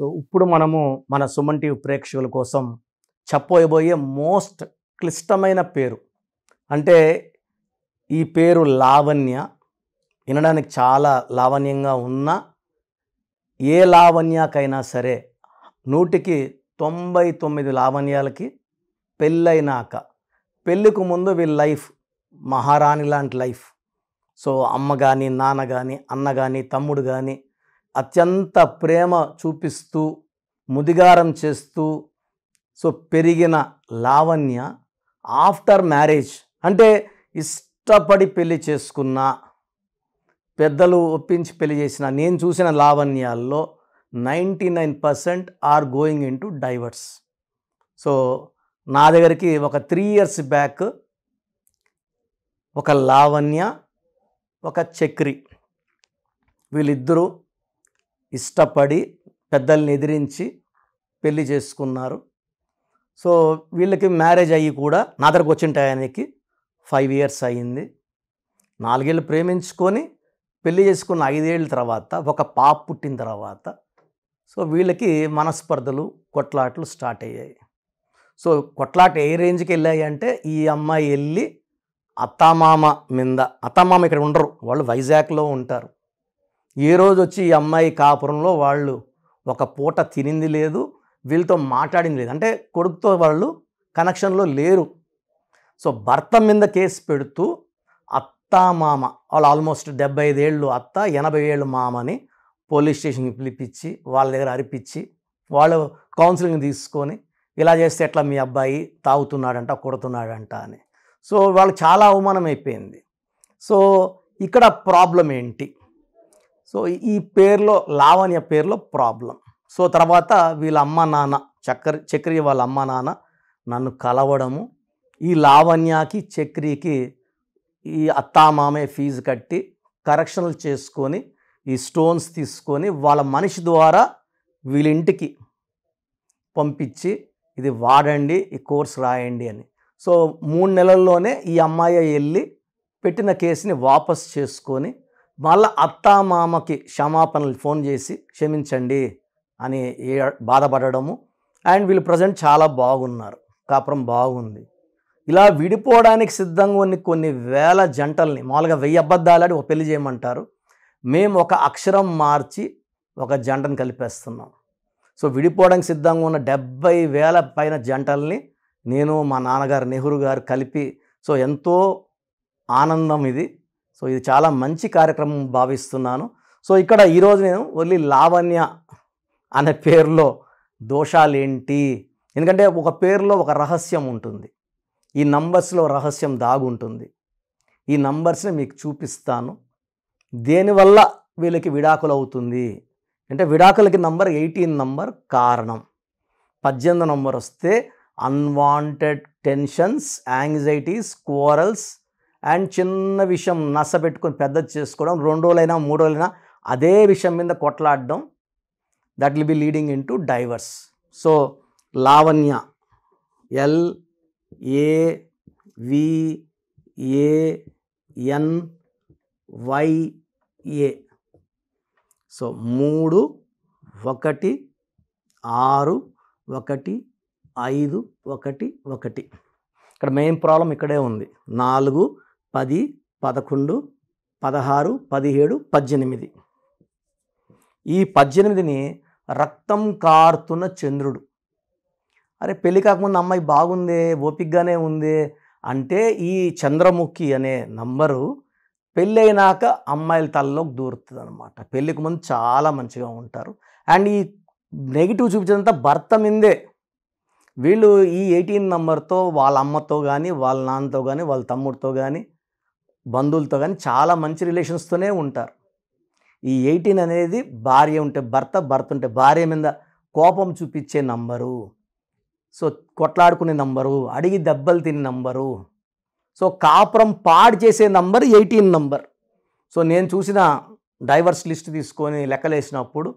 So ఇప్పుడు మనము మన సుమన్ టీవీ ప్రేక్షకుల కోసం చెప్పబోయే మోస్ట్ క్లిష్టమైన పేరు అంటే ఈ పేరు లావణ్య. వినడానికి చాలా లావణ్యంగా ఉన్న ఏ లావణ్యకైనా సరే 100కి 99 లావణ్యాలకి పెళ్ళైనాక పెళ్ళికి ముందు వీళ్ళ లైఫ్ మహారాణి లాంటి లైఫ్. సో అమ్మ కానీ నాన్న కానీ అన్న కానీ తమ్ముడు కానీ అత్యంత ప్రేమ చూపిస్తూ ముదిగారం చేస్తూ సో పెరిగిన లావణ్య ఆఫ్టర్ మ్యారేజ్ అంటే ఇష్టపడి పెళ్లి చేసుకున్న పెద్దలు ఒప్పించి పెళ్లి చేసిన నేను చూసిన లావణ్యాల్లో 99% are going in to divorce. So నా దగ్గరికి ఒక 3 years బ్యాక్ ఒక లావణ్య ఒక చక్రి వీళ్ళిద్దరూ ఇష్టపడి పెద్దల్ని ఎదిరించి పెళ్లి చేసుకున్నారు. సో వీళ్ళకి మ్యారేజ్ అయ్యి కూడా నా దగ్గరకు వచ్చిన టయానికి 5 years అయ్యింది. 4 ఏళ్ళు ప్రేమించుకొని పెళ్లి చేసుకున్న 5 ఏళ్ళ తర్వాత ఒక పాప పుట్టిన తర్వాత సో వీళ్ళకి మనస్పర్ధలు కొట్లాటలు స్టార్ట్ అయ్యాయి. సో కొట్లాట ఏ రేంజ్కి వెళ్ళాయి అంటే ఈ అమ్మాయి వెళ్ళి అత్తామామ మీద, అత్తామామ ఇక్కడ ఉండరు, వాళ్ళు వైజాగ్లో ఉంటారు. ఏ రోజు వచ్చి ఈ అమ్మాయి కాపురంలో వాళ్ళు ఒక పూట తినింది లేదు, వీళ్ళతో మాట్లాడింది లేదు. అంటే కొడుకుతో వాళ్ళు కనెక్షన్లో లేరు. సో భర్త మీద కేసు పెడుతూ అత్తామామ వాళ్ళు ఆల్మోస్ట్ 75 ఏళ్ళు అత్త 80 ఏళ్ళు మామని పోలీస్ స్టేషన్కి పిలిపించి వాళ్ళ దగ్గర అరిపించి వాళ్ళు కౌన్సిలింగ్ తీసుకొని ఇలా చేస్తే ఎట్లా మీ అబ్బాయి తాగుతున్నాడంట కొడుతున్నాడంట అని. సో వాళ్ళకి చాలా అవమానం అయిపోయింది. సో ఇక్కడ ప్రాబ్లం ఏంటి? సో ఈ పేరులో లావణ్య పేరులో ప్రాబ్లం. సో తర్వాత వీళ్ళ అమ్మ నాన్న చక్రి వాళ్ళ అమ్మ నాన్న నన్ను కలవడము, ఈ లావణ్యకి చక్రికి ఈ అత్తామామే ఫీజు కట్టి కరెక్షన్లు చేసుకొని ఈ స్టోన్స్ తీసుకొని వాళ్ళ మనిషి ద్వారా వీళ్ళ ఇంటికి పంపించి ఇది వాడండి, ఈ కోర్స్ రాయండి అని. సో 3 నెలల్లోనే ఈ అమ్మాయి వెళ్ళి పెట్టిన కేసుని వాపస్ చేసుకొని మళ్ళీ అత్తామామకి క్షమాపణలు ఫోన్ చేసి క్షమించండి అని బాధపడడము. అండ్ వీళ్ళు ప్రజెంట్ చాలా బాగున్నారు, కాపురం బాగుంది. ఇలా విడిపోవడానికి సిద్ధంగా ఉన్న కొన్ని వేల జంటల్ని మామూలుగా 1000 అబద్ధాలాడి ఒక పెళ్లి చేయమంటారు. మేము ఒక అక్షరం మార్చి ఒక జంటను కలిపేస్తున్నాం. సో విడిపోవడానికి సిద్ధంగా ఉన్న 70,000 పైన జంటల్ని నేను మా నాన్నగారు నెహ్రూ గారు కలిపి సో ఎంతో ఆనందం ఇది. సో ఇది చాలా మంచి కార్యక్రమం భావిస్తున్నాను. సో ఇక్కడ ఈరోజు నేను ఓన్లీ లావణ్య అనే పేరులో దోషాలు ఏంటి, ఎందుకంటే ఒక పేరులో ఒక రహస్యం ఉంటుంది, ఈ నంబర్స్లో రహస్యం దాగుంటుంది. ఈ నంబర్స్ని మీకు చూపిస్తాను. దేనివల్ల వీళ్ళకి విడాకులు అవుతుంది అంటే విడాకులకి నంబర్ 18 నంబర్ కారణం. 18 నంబర్ వస్తే unwanted tensions, anxieties, quarrels and చిన్న విషయం నస పెట్టుకొని పెద్దది చేసుకోవడం, 2 రోజులైనా 3 రోజులైనా అదే విషయం మీద కొట్లాడడం, that will be leading in to divorce. So Lavanya LAVANYA. So 3 1 6 1 5 1 1. ఇక్కడ మెయిన్ ప్రాబ్లం ఇక్కడే ఉంది. 4 10 11 16 17 18. ఈ 18ని రక్తం కారుతున్న చంద్రుడు. అరే పెళ్ళి కాకముందు అమ్మాయి బాగుందే, ఓపికగానే ఉంది అంటే ఈ చంద్రముఖి అనే నంబరు పెళ్ళైనాక అమ్మాయిల తలలోకి దూరుతుంది అనమాట. పెళ్ళికి ముందు చాలా మంచిగా ఉంటారు. అండ్ ఈ నెగిటివ్ చూపించేదంతా భర్త మీదే. వీళ్ళు ఈ 18 నంబర్తో వాళ్ళ అమ్మతో కానీ వాళ్ళ నాన్నతో కానీ వాళ్ళ తమ్ముడితో కానీ బంధువులతో కానీ చాలా మంచి రిలేషన్స్తోనే ఉంటారు. ఈ 18 అనేది భార్య ఉంటే భర్త, భర్త ఉంటే భార్య మీద కోపం చూపించే నంబరు. సో కొట్లాడుకునే నంబరు, అడిగి దెబ్బలు తినే నంబరు. సో కాపురం పాడు చేసే నంబర్ 18 నంబర్. సో నేను చూసిన డైవర్స్ లిస్ట్ తీసుకొని లెక్కలేసినప్పుడు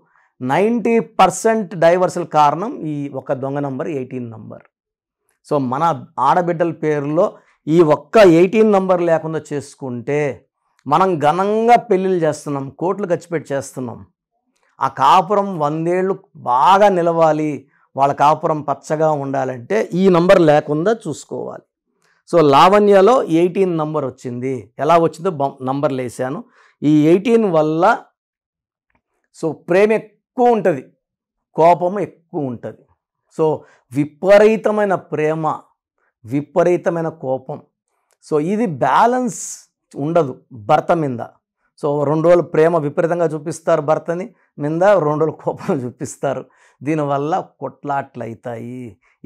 90% డైవర్సల్ కారణం ఈ ఒక దొంగ నంబర్ 18 నంబర్. సో మన ఆడబిడ్డల పేరులో ఈ ఒక్క 18 నంబర్ లేకుండా చేసుకుంటే మనం ఘనంగా పెళ్ళిళ్ళు చేస్తున్నాం, కోట్లు ఖర్చు పెట్టి చేస్తున్నాం. ఆ కాపురం 100 ఏళ్ళు బాగా నిలవాలి, వాళ్ళ కాపురం పచ్చగా ఉండాలంటే ఈ నంబర్ లేకుండా చూసుకోవాలి. సో లావణ్యలో 18 నంబర్ వచ్చింది. ఎలా వచ్చిందో నంబర్లు వేసాను. ఈ 18 వల్ల సో ప్రేమ ఎక్కువ ఉంటుంది, కోపం ఎక్కువ ఉంటుంది. సో విపరీతమైన ప్రేమ, విపరీతమైన కోపం. సో ఇది బ్యాలెన్స్ ఉండదు భర్త మీద. సో 2 రోజులు ప్రేమ విపరీతంగా చూపిస్తారు భర్తని మీద, 2 రోజులు కోపం చూపిస్తారు. దీనివల్ల కొట్లాట్లు అవుతాయి.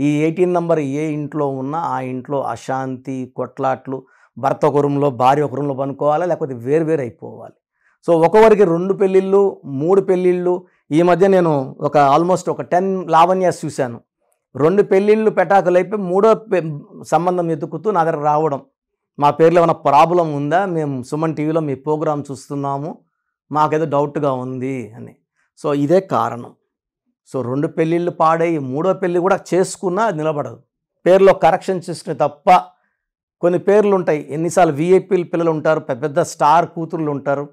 ఈ 18 నంబర్ ఏ ఇంట్లో ఉన్నా ఆ ఇంట్లో అశాంతి, కొట్లాట్లు, భర్త ఒక రూమ్లో భార్య ఒక రూమ్లో పనుకోవాలి, లేకపోతే వేరు అయిపోవాలి. సో ఒక్కొక్కరికి 2 పెళ్ళిళ్ళు 3 పెళ్ళిళ్ళు. ఈ మధ్య నేను ఆల్మోస్ట్ ఒక 10 లావణ్యాస్ చూశాను. 2 పెళ్ళిళ్ళు పెటాకులు అయిపోయి 3వ సంబంధం ఎత్తుకుతూ నా దగ్గర రావడం, మా పేర్లో ఏమైనా ప్రాబ్లం ఉందా, మేము సుమన్ టీవీలో మీ ప్రోగ్రాం చూస్తున్నాము, మాకేదో డౌట్గా ఉంది అని. సో ఇదే కారణం. సో 2 పెళ్ళిళ్ళు పాడై 3వ పెళ్ళి కూడా చేసుకున్నా అది నిలబడదు. పేర్లో కరెక్షన్ చేసుకునే తప్ప. కొన్ని పేర్లు ఉంటాయి, ఎన్నిసార్లు విఐపీలు పిల్లలు ఉంటారు, పెద్ద స్టార్ కూతుర్లు ఉంటారు,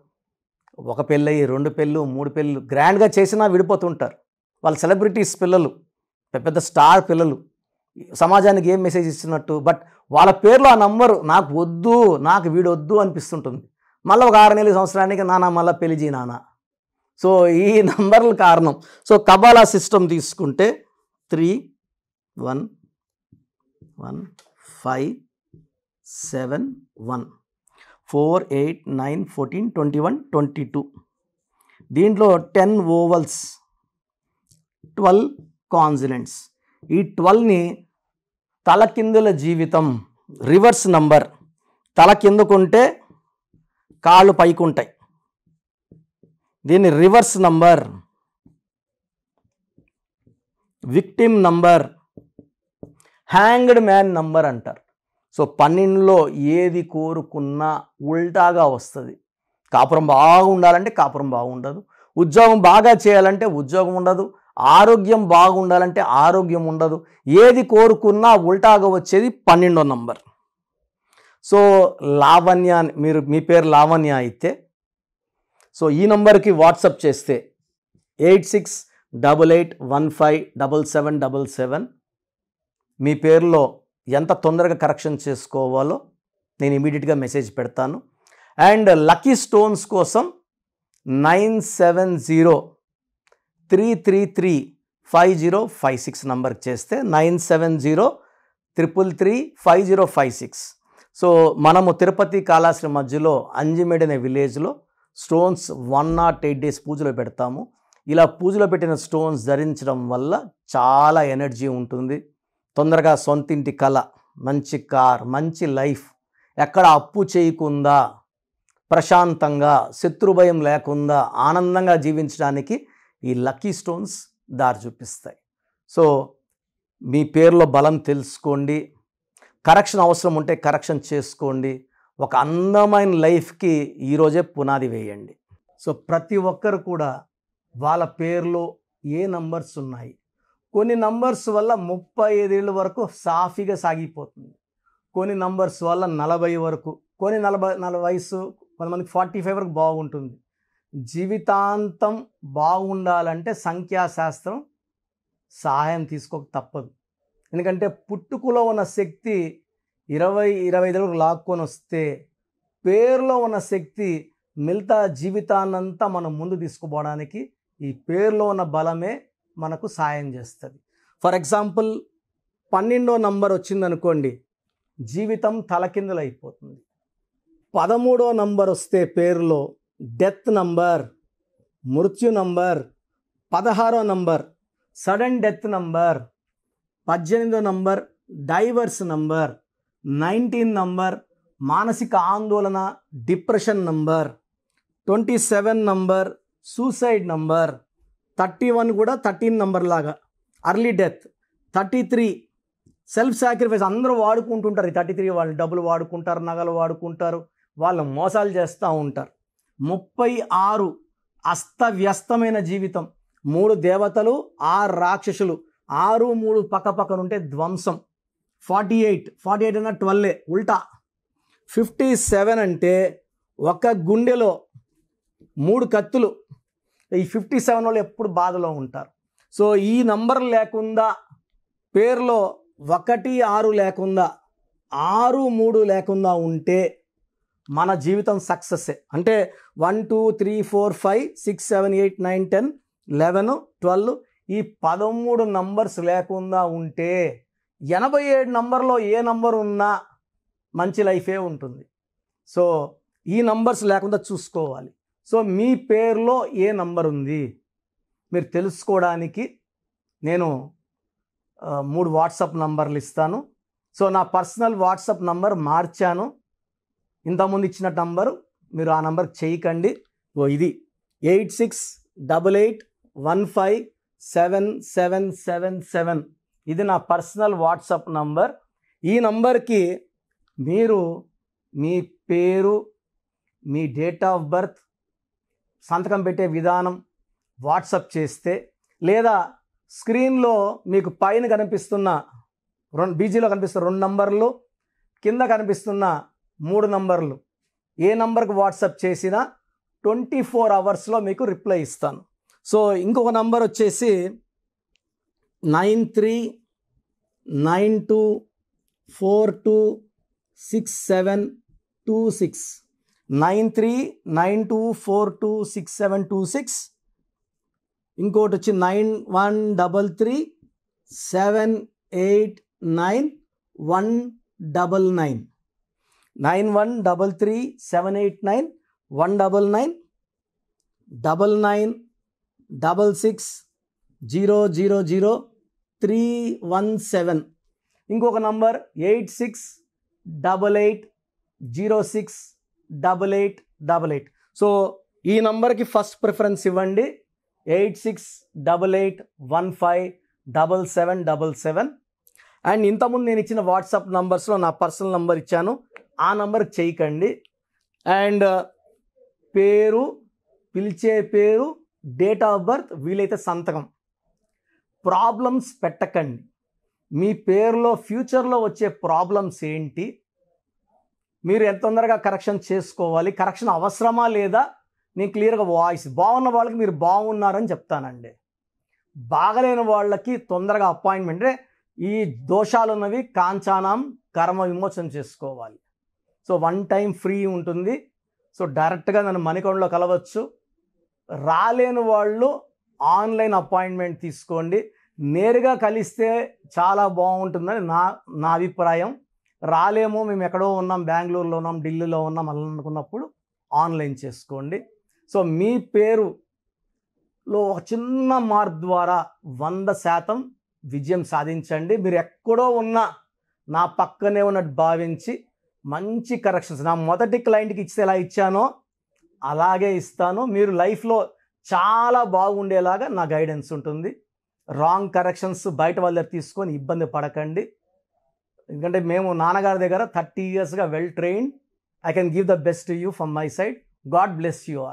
1 పెళ్ళి 2 పెళ్ళు 3 పెళ్ళు గ్రాండ్గా చేసినా విడిపోతుంటారు. వాళ్ళ సెలబ్రిటీస్ పిల్లలు, పెద్ద స్టార్ పిల్లలు, సమాజానికి ఏం మెసేజ్ ఇస్తున్నట్టు. బట్ వాళ్ళ పేర్లో ఆ నంబరు నాకు వద్దు, నాకు వీడొద్దు అనిపిస్తుంటుంది. మళ్ళీ ఒక 6 నెలల సంవత్సరానికి నాన్న మళ్ళీ పెళ్లి చేయి నాన్న. సో ఈ నంబర్ల కారణం. సో కబాలా సిస్టమ్ తీసుకుంటే 3 1 1 5 7 1 4 8 9 14 21 22. దీంట్లో 10 ఓవల్స్ 12 కాన్సనెంట్స్. ఈ 12ని తలకిందుల జీవితం, రివర్స్ నంబర్. తల కిందకుంటే కాళ్ళు పైకుంటాయి, దీన్ని reverse number. Victim number, hanged man number అంటారు. సో 12లో ఏది కోరుకున్నా ఉల్టాగా వస్తుంది. కాపురం బాగుండాలంటే కాపురం బాగుండదు, ఉద్యోగం బాగా చేయాలంటే ఉద్యోగం ఉండదు, ఆరోగ్యం బాగుండాలంటే ఆరోగ్యం ఉండదు. ఏది కోరుకున్నా ఉల్టాగా వచ్చేది 12వ నంబర్. సో లావణ్య, మీ పేరు లావణ్య అయితే సో ఈ నంబర్కి వాట్సాప్ చేస్తే 8688157777 మీ పేరులో ఎంత తొందరగా కరెక్షన్ చేసుకోవాలో నేను ఇమీడియట్గా మెసేజ్ పెడతాను. అండ్ లక్కీ స్టోన్స్ కోసం 9703335056 నంబర్కి చేస్తే 9703335056. సో మనము తిరుపతి కాళాశ్రీ మధ్యలో అంజిమేడ్ అనే విలేజ్లో స్టోన్స్ 108 డేస్ పూజలో పెడతాము. ఇలా పూజలో పెట్టిన స్టోన్స్ ధరించడం వల్ల చాలా ఎనర్జీ ఉంటుంది. తొందరగా సొంతింటి కళ, మంచి కార్, మంచి లైఫ్, ఎక్కడ అప్పు చేయకుండా ప్రశాంతంగా శత్రుభయం లేకుండా ఆనందంగా జీవించడానికి ఈ లక్కీ స్టోన్స్ దారి చూపిస్తాయి. సో మీ పేరులో బలం తెలుసుకోండి, కరెక్షన్ అవసరం ఉంటే కరెక్షన్ చేసుకోండి. ఒక అందమైన లైఫ్కి ఈరోజే పునాది వేయండి. సో ప్రతి ఒక్కరు కూడా వాళ్ళ పేరులో ఏ నంబర్స్ ఉన్నాయి, కొన్ని నంబర్స్ వల్ల 35 ఏళ్ళ వరకు సాఫీగా సాగిపోతుంది, కొన్ని నంబర్స్ వల్ల 40 వరకు, కొన్ని 40 వయసు, కొంతమందికి 45 వరకు బాగుంటుంది. జీవితాంతం బాగుండాలంటే సంఖ్యాశాస్త్రం సహాయం తీసుకోక తప్పదు. ఎందుకంటే పుట్టుకలో ఉన్న శక్తి 20-25 వరకు లాక్కొని వస్తే పేరులో ఉన్న శక్తి మిగతా జీవితాన్నంతా మనం ముందు తీసుకుపోవడానికి ఈ పేరులో ఉన్న బలమే మనకు సాయం చేస్తుంది. ఫర్ ఎగ్జాంపుల్ 12వ నంబర్ వచ్చిందనుకోండి, జీవితం తలకిందులు అయిపోతుంది. 13వ నంబర్ వస్తే పేరులో డెత్ నంబర్, మృత్యు నంబర్. 16వ నంబర్ సడన్ డెత్ నంబర్. 18వ నంబర్ డైవర్స్ నంబర్. 19 నంబర్ మానసిక ఆందోళన, depression number. 27 number suicide number. 31 కూడా 13 నంబర్ లాగా అర్లీ డెత్. 33 self sacrifice. అందరూ వాడుకుంటుంటారు. ఈ 33 వాళ్ళు డబ్బులు వాడుకుంటారు, నగలు వాడుకుంటారు, వాళ్ళు మోసాలు చేస్తూ ఉంటారు. 36 అస్తవ్యస్తమైన జీవితం. 3 దేవతలు 6 రాక్షసులు, 6 3 పక్కనుంటే ధ్వంసం. 48 అన్న 12 ఉల్టా. 57 అంటే ఒక గుండెలో 3 కత్తులు. ఈ 57 వాళ్ళు ఎప్పుడు బాధలో ఉంటారు. సో ఈ నంబర్ లేకుండా, పేరులో 1 6 లేకుండా, 6 3 లేకుండా ఉంటే మన జీవితం సక్సెస్సే. అంటే 1 2 3 4 5 6 7 8 9 10 11 12 ఈ 13 నంబర్స్ లేకుండా ఉంటే 87 నంబర్లో ఏ నంబర్ ఉన్నా మంచి లైఫే ఉంటుంది. సో ఈ నంబర్స్ లేకుండా చూసుకోవాలి. సో మీ పేరులో ఏ నంబర్ ఉంది మీరు తెలుసుకోవడానికి నేను 3 వాట్సాప్ నంబర్లు ఇస్తాను. సో నా పర్సనల్ వాట్సాప్ నంబర్ మార్చాను. ఇంతకుముందు ఇచ్చిన నంబరు మీరు ఆ నంబర్కి చేయకండి. ఇది 8688157777. ఇది నా పర్సనల్ వాట్సాప్ నంబర్. ఈ నంబర్కి మీరు మీ పేరు, మీ డేట్ ఆఫ్ బర్త్, సంతకం పెట్టే విధానం వాట్సాప్ చేస్తే, లేదా స్క్రీన్లో మీకు పైన కనిపిస్తున్న బీజీలో కనిపిస్తున్న 2 నంబర్లు, కింద కనిపిస్తున్న 3 నంబర్లు ఏ నంబర్కి వాట్సాప్ చేసినా 24 అవర్స్లో మీకు రిప్లై ఇస్తాను. సో ఇంకొక నంబర్ వచ్చేసి 9392426726 9392426726. ఇంకోటి వచ్చి 9133789199 9133789199 9966000317. ఇంకొక నంబర్ 8688068888. సో ఈ నంబర్కి ఫస్ట్ ప్రిఫరెన్స్ ఇవ్వండి. 8688157777. అండ్ ఇంతకుముందు నేను ఇచ్చిన వాట్సాప్ నంబర్స్లో నా పర్సనల్ నంబర్ ఇచ్చాను, ఆ నంబర్కి చేయకండి. అండ్ పేరు, పిలిచే పేరు, డేట్ ఆఫ్ బర్త్, వీలైతే సంతకం. ప్రాబ్లమ్స్ పెట్టకండి. మీ పేరులో ఫ్యూచర్లో వచ్చే ప్రాబ్లమ్స్ ఏంటి, మీరు ఎంత తొందరగా కరెక్షన్ చేసుకోవాలి, కరెక్షన్ అవసరమా లేదా, నేను క్లియర్గా వాయిస్ బాగున్న వాళ్ళకి మీరు బాగున్నారని చెప్తానండి. బాగలేని వాళ్ళకి తొందరగా అపాయింట్మెంట్, ఈ దోషాలు ఉన్నవి కాంచానం కర్మ విమోచన చేసుకోవాలి. సో 1 టైం ఫ్రీ ఉంటుంది. సో డైరెక్ట్గా నన్ను మణికొండలో కలవచ్చు. రాలేని వాళ్ళు ఆన్లైన్ అపాయింట్మెంట్ తీసుకోండి. నేరుగా కలిస్తే చాలా బాగుంటుందని నా అభిప్రాయం. రాలేమో, మేము ఎక్కడో ఉన్నాం, బెంగళూరులో ఉన్నాం, ఢిల్లీలో ఉన్నాం అలా అనుకున్నప్పుడు ఆన్లైన్ చేసుకోండి. సో మీ పేరులో ఒక చిన్న మార్పు ద్వారా 100% విజయం సాధించండి. మీరు ఎక్కడో ఉన్నా నా పక్కనే ఉన్నట్టు భావించి మంచి కరెక్షన్స్ నా మొదటి క్లయింట్కి ఇస్తే ఎలా ఇచ్చానో అలాగే ఇస్తాను. మీరు లైఫ్లో చాలా బాగుండేలాగా నా గైడెన్స్ ఉంటుంది. రాంగ్ కరెక్షన్స్ బయట వాళ్ళ దగ్గర తీసుకొని ఇబ్బంది పడకండి. ఎందుకంటే మేము నాన్నగారి దగ్గర 30 yearsగా well trained. I can give the best to you from my side. God bless you all.